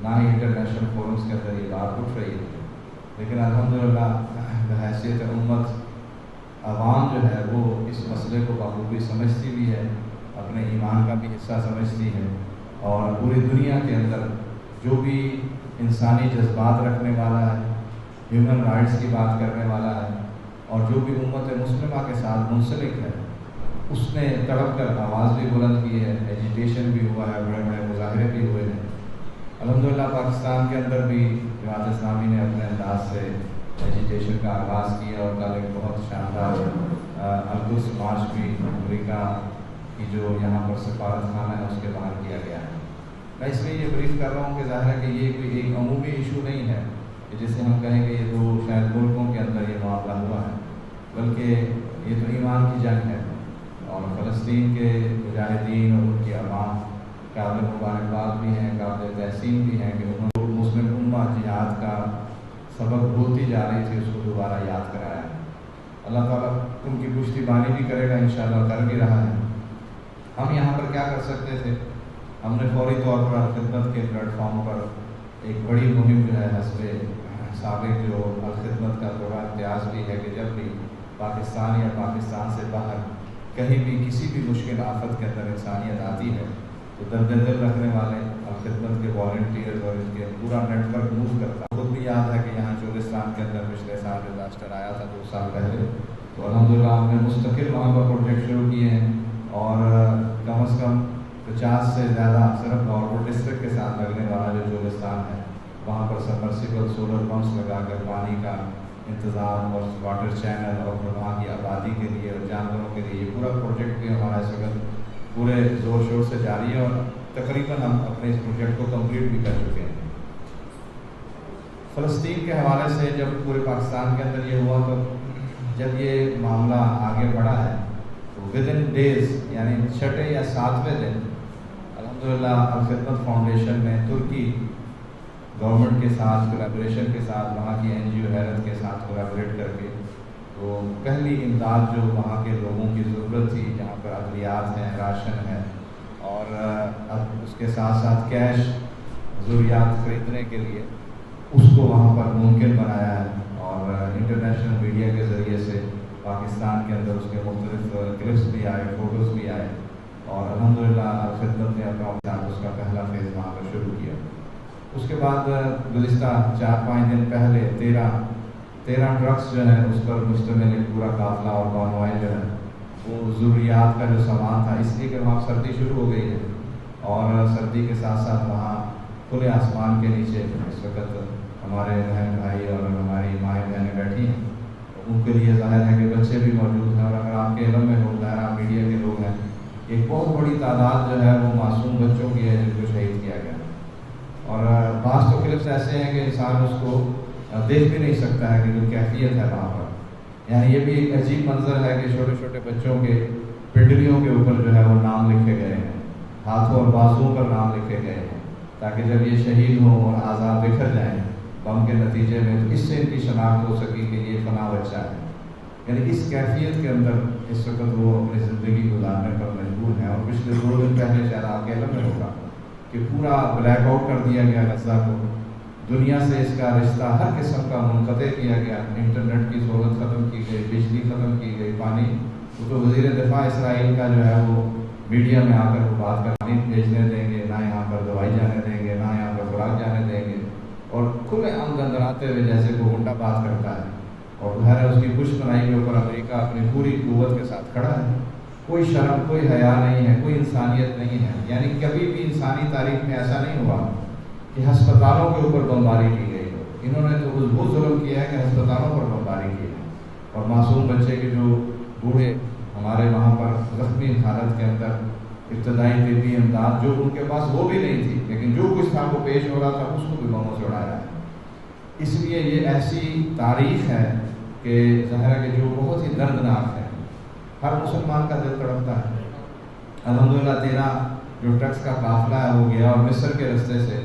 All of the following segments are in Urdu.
نہ ہی انٹرنیشنل فورمز کے اندر یہ بات اٹھ رہی ہے، لیکن الحمدللہ بحیثیت امت عوام جو ہے وہ اس مسئلے کو بخوبی سمجھتی بھی ہے، اپنے ایمان کا بھی حصہ سمجھتی ہے، اور پوری دنیا کے اندر جو بھی انسانی جذبات رکھنے والا ہے، ہیومن رائٹس کی بات کرنے والا ہے، اور جو بھی امت مسلمہ کے ساتھ منسلک ہے، اس نے تڑپ کر آواز بھی بلند کی ہے، ایجیٹیشن بھی ہوا ہے، بڑے بڑے مظاہرے بھی ہوئے ہیں۔ الحمدللہ پاکستان کے اندر بھی جماعت اسلامی نے اپنے انداز سے ایجیٹیشن کا آغاز کیا، اور کل ایک بہت شاندار القدس مارچ بھی امریکہ کی جو یہاں پر سفارت خانہ ہے اس کے باہر کیا گیا ہے۔ میں اس لیے یہ بریف کر رہا ہوں کہ ظاہر ہے کہ یہ کوئی ایک عمومی ایشو نہیں ہے کہ جسے ہم کہیں کہ یہ تو شاید ملکوں کے اندر یہ معاملہ ہوا ہے، بلکہ یہ تو ایمان کی جنگ ہے، اور فلسطین کے مجاہدین اور ان کی عوام قابل مبارکباد بھی ہیں، قابل تحسین بھی ہیں کہ انہوں نے مسلم امہ جہاد کا سبق بھولتی جا رہی تھی، اس کو دوبارہ یاد کرایا ہے۔ اللہ تعالیٰ ان کی پشتیبانی بھی کرے گا، انشاءاللہ کر بھی رہا ہے۔ ہم یہاں پر کیا کر سکتے تھے؟ ہم نے فوری طور پر الخدمت کے پلیٹ فارم پر ایک بڑی مہم جو ہے حسب سابق جو الخدمت کا بڑا امتیاز بھی ہے کہ جب بھی پاکستان یا پاکستان سے باہر کہیں بھی کسی بھی مشکل آفت کے اندر انسانیت آتی ہے تو درد دل رکھنے والے الخدمت کے والنٹیئرز اور ان کے پورا نیٹ ورک موو کرتا ہے۔ خود بھی یاد ہے کہ یہاں چولستان کے اندر پچھلے سال ڈیزاسٹر آیا تھا 2 سال پہلے، تو الحمدللہ ہم نے مستقل وہاں پر پروجیکٹ شروع کیے ہیں، اور کم از کم 50 سے زیادہ صرف لاہور ڈسٹرکٹ کے ساتھ لگنے والا جو چولستان ہے وہاں پر سبمرسیبل سولر پمپس لگا کر پانی کا انتظام اور واٹر چینل اور وہاں کی آبادی کے لیے اور جانوروں کے لیے یہ پورا پروجیکٹ بھی ہمارا اس وقت پورے زور شور سے جاری ہے، اور تقریباً ہم اپنے اس پروجیکٹ کو کمپلیٹ بھی کر چکے ہیں۔ فلسطین کے حوالے سے جب پورے پاکستان کے اندر یہ ہوا تو جب یہ معاملہ آگے بڑھا ہے تو ود ان ڈیز یعنی 6 یا 7ویں دن الحمدللہ الخدمت فاؤنڈیشن نے ترکی گورنمنٹ کے ساتھ کولیبریشن کے ساتھ وہاں کی NGO حیرت کے ساتھ کولیبریٹ کر کے تو پہلی امداد جو وہاں کے لوگوں کی ضرورت تھی، جہاں پر ادویات ہیں، راشن ہے، اور اب اس کے ساتھ ساتھ کیش ضروریات خریدنے کے لیے اس کو وہاں پر ممکن بنایا ہے، اور انٹرنیشنل میڈیا کے ذریعے سے پاکستان کے اندر اس کے مختلف کلپس بھی آئے، فوٹوز بھی آئے، اور الحمدللہ الخدمت نے اپنا اس کا پہلا فیز وہاں پر شروع کیا۔ اس کے بعد گزشتہ 4-5 دن پہلے 13 ٹرکس جو ہیں اس پر مشتمل ایک پورا قافلہ اور کانوائے جو ہے وہ ضروریات کا جو سامان تھا، اس لیے کہ وہاں سردی شروع ہو گئی ہے، اور سردی کے ساتھ ساتھ وہاں کھلے آسمان کے نیچے اس وقت ہمارے بہن بھائی اور ہماری مائیں بہنیں بیٹھی ہیں، ان کے لیے ظاہر ہے کہ بچے بھی موجود ہیں، اور اگر آپ کے علم میں ہو، ظاہر آپ میڈیا کے لوگ ہیں، ایک بہت بڑی تعداد جو ہے وہ معصوم بچوں کی ہے جن کو شہید کیا گیا، اور بعض تو کلپس ایسے ہیں کہ انسان اس کو دیکھ بھی نہیں سکتا ہے کہ جو کیفیت ہے وہاں پر، یعنی یہ بھی ایک عجیب منظر ہے کہ چھوٹے چھوٹے بچوں کے پنڈلیوں کے اوپر جو ہے وہ نام لکھے گئے ہیں، ہاتھوں اور بازوؤں پر نام لکھے گئے ہیں، تاکہ جب یہ شہید ہوں اور اعضاء بکھر جائیں بم کے نتیجے میں تو اس سے ان کی شناخت ہو سکی کہ یہ فلاں بچہ ہے۔ یعنی اس کیفیت کے اندر اس وقت وہ اپنی زندگی گزارنے پر مجبور ہیں، اور پچھلے 2 دن پہلے شاید آپ کے علم میں ہوگا کہ پورا بلیک آؤٹ کر دیا گیا غزہ کو، دنیا سے اس کا رشتہ ہر قسم کا منقطع کیا گیا، انٹرنیٹ کی سہولت ختم کی گئی، بجلی ختم کی گئی، پانی، وہ تو وزیر دفاع اسرائیل کا جو ہے وہ میڈیا میں آ کر وہ بات کر پانی بھیجنے دیں گے، نہ یہاں پر دوائی جانے دیں گے، نہ یہاں پر خوراک جانے دیں گے، اور کھلے عام گنگناتے ہوئے جیسے وہ غنڈہ بات کرتا ہے، اور ظاہر ہے اس کی دشمنائی کے اوپر امریکہ اپنی پوری قوت کے ساتھ کھڑا ہے، کوئی شرم، کوئی حیا نہیں ہے، کوئی انسانیت نہیں ہے۔ یعنی کبھی بھی انسانی تاریخ میں ایسا نہیں ہوا کہ ہسپتالوں کے اوپر بمباری کی گئی ہو، انہوں نے تو وہ ظلم کیا ہے کہ ہسپتالوں پر بمباری کی ہے، اور معصوم بچے کے جو بوڑھے ہمارے وہاں پر زخمی حالت کے اندر ابتدائی طبی امداد جو ان کے پاس وہ بھی نہیں تھی، لیکن جو کچھ تھا وہ پیش ہو رہا تھا، اس کو بھی بموں سے اڑایا ہے۔ اس لیے یہ ایسی تاریخ ہے کہ ظاہر ہے کہ جو بہت ہی دردناک ہے، ہر مسلمان کا دل تڑپتا ہے۔ الحمدللہ 13 جو ٹرکس کا قافلہ ہے وہ گیا، اور مصر کے رستے سے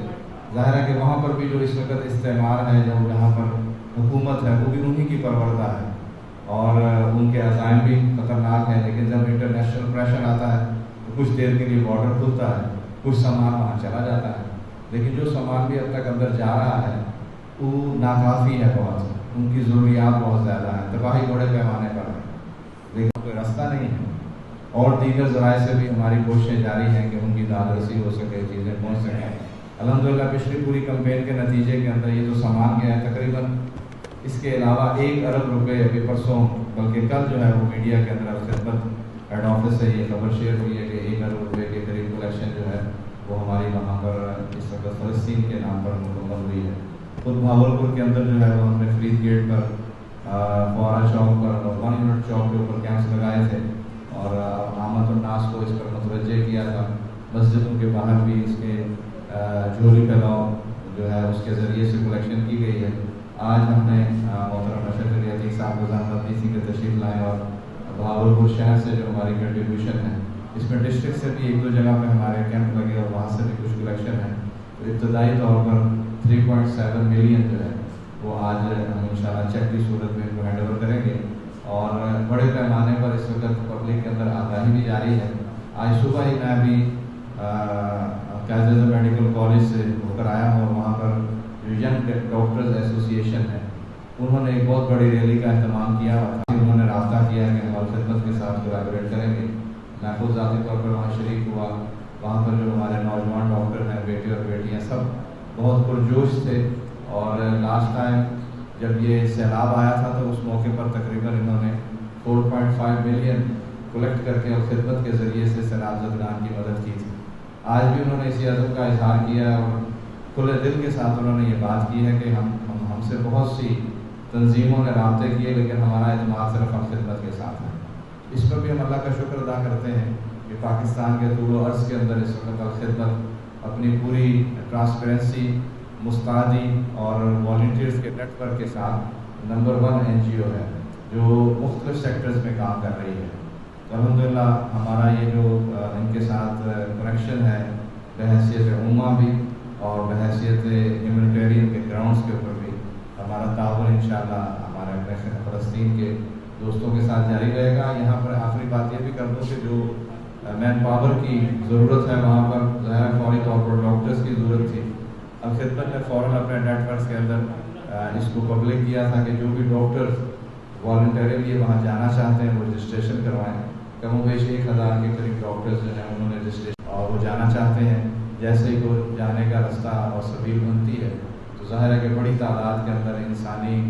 ظاہر ہے کہ وہاں پر بھی جو اس وقت استعمار ہے، جو جہاں پر حکومت ہے وہ بھی انہی کی پروردہ ہے، اور ان کے عزائم بھی خطرناک ہیں، لیکن جب انٹرنیشنل پریشر آتا ہے تو کچھ دیر کے لیے بارڈر کھلتا ہے، کچھ سامان وہاں چلا جاتا ہے، لیکن جو سامان بھی اب تک اندر جا رہا ہے وہ ناکافی ہے بہت، ان کی ضروریات بہت زیادہ ہیں، تباہی بڑے پیمانے پر ہے، لیکن کوئی راستہ نہیں ہے۔ اور دیگر ذرائع سے بھی ہماری کوششیں جاری ہیں کہ ان کی دسترسی ہو سکے، چیزیں پہنچ سکیں۔ الحمدللہ پچھلی پوری کمپین کے نتیجے کے اندر یہ جو سامان گیا ہے تقریباً اس کے علاوہ 1 ارب روپے ابھی پرسوں بلکہ کل جو ہے وہ میڈیا کے اندر خدمت ہیڈ آفس سے یہ خبر شیئر ہوئی ہے کہ 1 ارب روپے کے قریب کلیکشن جو ہے وہ ہماری وہاں پر اس وقت فلسطین کے نام پر مکمل ہوئی ہے۔ خود بھاولپور کے اندر جو ہے وہ ہم نے فرید گیٹ پر، فوارہ چوک پر اور 1 یونٹ چوک کے اوپر کیمپس لگائے تھے اور عامت الناس کو اس پر متوجہ کیا تھا۔ مسجدوں کے باہر بھی اس کے جھولی پھیلاؤ جو ہے اس کے ذریعے سے کلیکشن کی گئی ہے۔ آج ہم نے محترم اشرف علی عتیق صاحب کو سی کے تشریف لائے اور بھاولپور شہر سے جو ہماری کنٹریبیوشن ہے اس میں ڈسٹرکٹ سے بھی 1-2 جگہ پہ ہمارے کیمپ لگے اور وہاں سے بھی کچھ کلیکشن ہے۔ تو ابتدائی طور پر 3.7 ملین جو ہے وہ آج ہم انشاءاللہ چیک کی صورت میں ان کو ہینڈ اوور کریں گے اور بڑے پیمانے پر اس وقت پبلک کے اندر آگاہی بھی جاری ہے۔ آج صبح ہی میں ابھی قائد میڈیکل کالج سے ہو کر آیا ہوں اور وہاں پر جو ینگ ڈاکٹرز ایسوسی ایشن ہے انہوں نے ایک بہت بڑی ریلی کا اہتمام کیا اور انہوں نے رابطہ کیا کہ ہم خدمت کے ساتھ کولیبریٹ کریں گے۔ میں خود ذاتی طور پر وہاں شریک ہوا، وہاں پر جو ہمارے نوجوان ڈاکٹر ہیں، بیٹے اور بیٹیاں سب بہت پرجوش تھے اور لاسٹ ٹائم جب یہ سیلاب آیا تھا تو اس موقع پر تقریباً انہوں نے 4.5 ملین کلیکٹ کر کے اور خدمت کے ذریعے سے سیلاب زدگان کی مدد کی تھی۔ آج بھی انہوں نے اسی عزم کا اظہار کیا اور کھلے دل کے ساتھ انہوں نے یہ بات کی ہے کہ ہم سے بہت سی تنظیموں نے رابطے کیے لیکن ہمارا اعتماد صرف ہم خدمت کے ساتھ ہے۔ اس پر بھی ہم اللہ کا شکر ادا کرتے ہیں کہ پاکستان کے طول و عرض کے اندر اس وقت خدمت اپنی پوری ٹرانسپیرنسی، مستعدی اور والنٹیئرز کے نیٹ ورک کے ساتھ نمبر 1 NGO ہے جو مختلف سیکٹرز میں کام کر رہی ہے۔ تو الحمدللہ ہمارا یہ جو ان کے ساتھ کنیکشن ہے بحیثیت عموما بھی اور بحیثیت ہیومینیٹیرین کے گراؤنڈز کے اوپر بھی ہمارا تعاون انشاءاللہ ہمارے اپنے فلسطین کے دوستوں کے ساتھ جاری رہے گا۔ یہاں پر آخری بات یہ بھی کر دوں کہ جو مین پاور کی ضرورت ہے وہاں پر ظاہر فوری طور پر ڈاکٹرز کی ضرورت تھی۔ اب خدمت نے فوراً اپنے نیٹ ورکس کے اندر اس کو پبلک کیا تھا کہ جو بھی ڈاکٹرز والنٹریلی وہاں جانا چاہتے ہیں وہ رجسٹریشن کروائیں۔ کم و بیش 1000 کے قریب ڈاکٹرز جو ہیں انہوں نے رجسٹریشن اور وہ جانا چاہتے ہیں۔ جیسے ہی وہ جانے کا رستہ اور سبیل بنتی ہے تو ظاہر ہے کہ بڑی تعداد کے اندر انسانی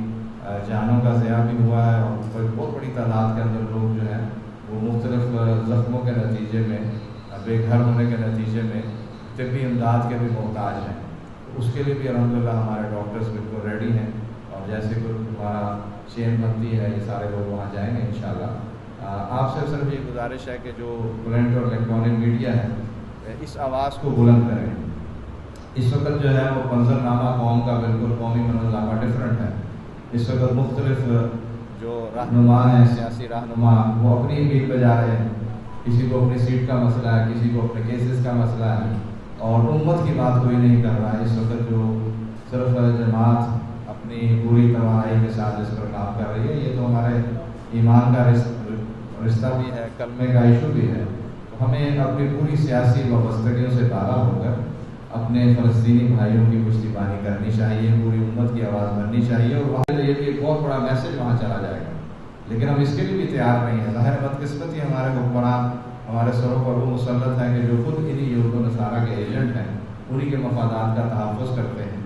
جانوں کا ضیاع بھی ہوا ہے اور بہت بڑی تعداد کے اندر لوگ جو ہیں وہ مختلف زخموں کے نتیجے میں، بے گھر ہونے کے نتیجے میں طبی امداد کے بھی محتاج ہیں۔ اس کے لیے بھی الحمدللہ ہمارے ڈاکٹرز بالکل ریڈی ہیں اور جیسے کہ ہمارا چین بنتی ہے یہ سارے لوگ وہاں جائیں گے انشاءاللہ۔ آپ سے صرف یہ گزارش ہے کہ جو پرنٹ اور الیکٹرانک میڈیا ہے اس آواز کو بلند کریں۔ اس وقت جو ہے وہ منظرنامہ قوم کا بالکل قومی منظرنامہ ڈفرینٹ ہے۔ اس وقت مختلف جو رہنما ہیں، سیاسی رہنما، وہ اپنی امید پہ جا رہے ہیں۔ کسی کو اپنی سیٹ کا مسئلہ ہے، کسی کو اپنے کیسز کا مسئلہ ہے اور امت کی بات کوئی نہیں کر رہا ہے۔ اس وقت جو صرف جماعت اپنی پوری توانائی کے ساتھ اس پر کام کر رہی ہے، یہ تو ہمارے ایمان کا رشتہ بھی ہے، کلمے کا ایشو بھی ہے۔ تو ہمیں اپنی پوری سیاسی وابستگیوں سے بالا ہو کر اپنے فلسطینی بھائیوں کی پشتیبانی کرنی چاہیے، پوری امت کی آواز بننی چاہیے اور وہاں یہ بھی ایک بہت بڑا میسج وہاں چلا جائے گا، لیکن ہم اس کے لیے بھی تیار نہیں ہیں۔ ظاہر بدقسمتی ہمارے حکمران ہمارے سروں پر وہ مسلط ہیں کہ جو خود انہی یہود و نصارہ کے ایجنٹ ہیں، انہی کے مفادات کا تحفظ کرتے ہیں۔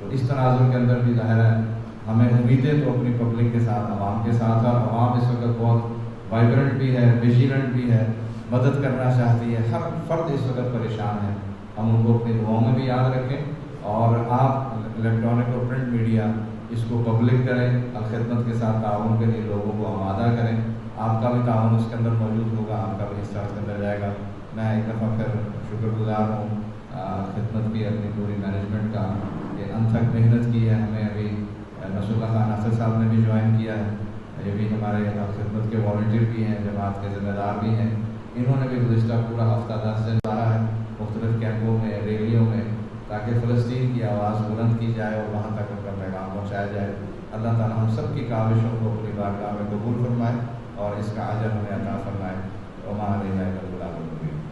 تو اس تناظر کے اندر بھی ظاہر ہے ہمیں امیدیں تو اپنی پبلک کے ساتھ، عوام کے ساتھ، اور عوام اس وقت بہت وائبرنٹ بھی ہے، ویجیلنٹ بھی ہے، مدد کرنا چاہتی ہے، ہر فرد اس وقت پریشان ہے۔ ہم ان کو اپنی دعاؤں میں بھی یاد رکھیں اور آپ الیکٹرانک اور پرنٹ میڈیا اس کو پبلک کریں اور خدمت کے ساتھ تعاون کے لیے لوگوں کو آمادہ کریں۔ آپ کا بھی تعاون اس کے اندر موجود ہوگا، آپ کا بھی حصہ اس کے اندر جائے گا۔ میں ایک دفعہ پھر شکر گزار ہوں خدمت کی، اپنی پوری مینجمنٹ کا، یہ انتھک محنت کی ہے۔ ہمیں ابھی نصر اللہ خان ناصر صاحب نے بھی جوائن کیا ہے، یہ بھی ہمارے خدمت کے والنٹیئر بھی ہیں، جماعت کے ذمہ دار بھی ہیں۔ انہوں نے بھی گزشتہ پورا ہفتہ 10 دن گزارا ہے مختلف کیمپوں میں، ریلیوں میں، تاکہ فلسطین کی آواز بلند کی جائے اور وہاں تک ان کا پیغام پہنچایا جائے۔ اللہ تعالیٰ ہم سب کی کاوشوں کو اپنی بارگاہ میں قبول فرمائے اور اس کا اجر ہمیں عطا فرمائے۔ وما علینا الا البلاغ المبین۔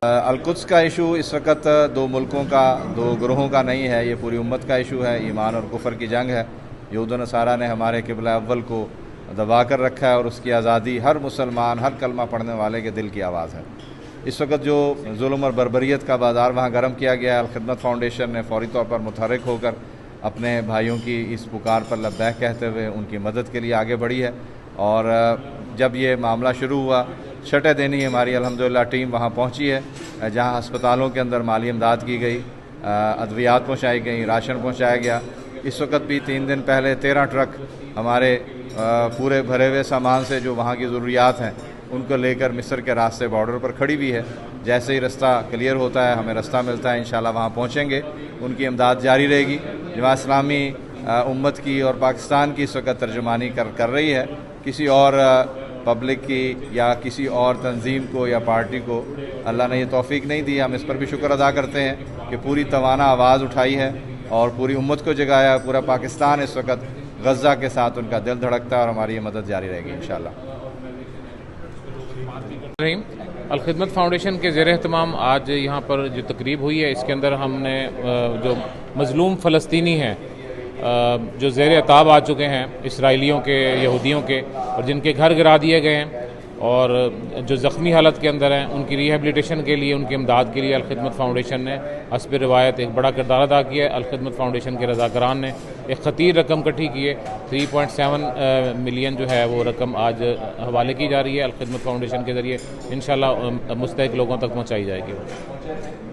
القدس کا ایشو اس وقت دو ملکوں کا دو گروہوں کا نہیں ہے، یہ پوری امت کا ایشو ہے، ایمان اور کفر کی جنگ ہے۔ یہود و نصارہ نے ہمارے قبلہ اول کو دبا کر رکھا ہے اور اس کی آزادی ہر مسلمان، ہر کلمہ پڑھنے والے کے دل کی آواز ہے۔ اس وقت جو ظلم اور بربریت کا بازار وہاں گرم کیا گیا ہے، الخدمت فاؤنڈیشن نے فوری طور پر متحرک ہو کر اپنے بھائیوں کی اس پکار پر لبیک کہتے ہوئے ان کی مدد کے لیے آگے بڑھی ہے، اور جب یہ معاملہ شروع ہوا چھٹے دن ہی ہماری الحمدللہ ٹیم وہاں پہنچی ہے، جہاں ہسپتالوں کے اندر مالی امداد کی گئی، ادویات پہنچائی گئیں، راشن پہنچایا گیا۔ اس وقت بھی 3 دن پہلے 13 ٹرک ہمارے پورے بھرے ہوئے سامان سے جو وہاں کی ضروریات ہیں ان کو لے کر مصر کے راستے بارڈر پر کھڑی ہوئی ہے۔ جیسے ہی رستہ کلیئر ہوتا ہے، ہمیں رستہ ملتا ہے، انشاءاللہ وہاں پہنچیں گے۔ ان کی امداد جاری رہے گی۔ جماعت اسلامی امت کی اور پاکستان کی اس وقت ترجمانی کر رہی ہے، کسی اور پبلک کی یا کسی اور تنظیم کو یا پارٹی کو اللہ نے یہ توفیق نہیں دی۔ ہم اس پر بھی شکر ادا کرتے ہیں کہ پوری توانا آواز اٹھائی ہے اور پوری امت کو جگایا ہے۔ پورا پاکستان اس وقت غزہ کے ساتھ ان کا دل دھڑکتا ہے اور ہماری یہ مدد جاری رہے گی انشاءاللہ۔ الخدمت فاؤنڈیشن کے زیر اہتمام آج یہاں پر جو تقریب ہوئی ہے، اس کے اندر ہم نے جو مظلوم فلسطینی ہیں جو زیر عتاب آ چکے ہیں، اسرائیلیوں کے، یہودیوں کے، اور جن کے گھر گرا دیے گئے ہیں اور جو زخمی حالت کے اندر ہیں، ان کی ریہیبلیٹیشن کے لیے، ان کی امداد کے لیے الخدمت فاؤنڈیشن نے حسب روایت ایک بڑا کردار ادا کیا ہے۔ الخدمت فاؤنڈیشن کے رضاکاران نے ایک خطیر رقم اکٹھی کی ہے، 3.7 ملین جو ہے وہ رقم آج حوالے کی جا رہی ہے الخدمت فاؤنڈیشن کے ذریعے، انشاءاللہ مستحق لوگوں تک پہنچائی جائے گی۔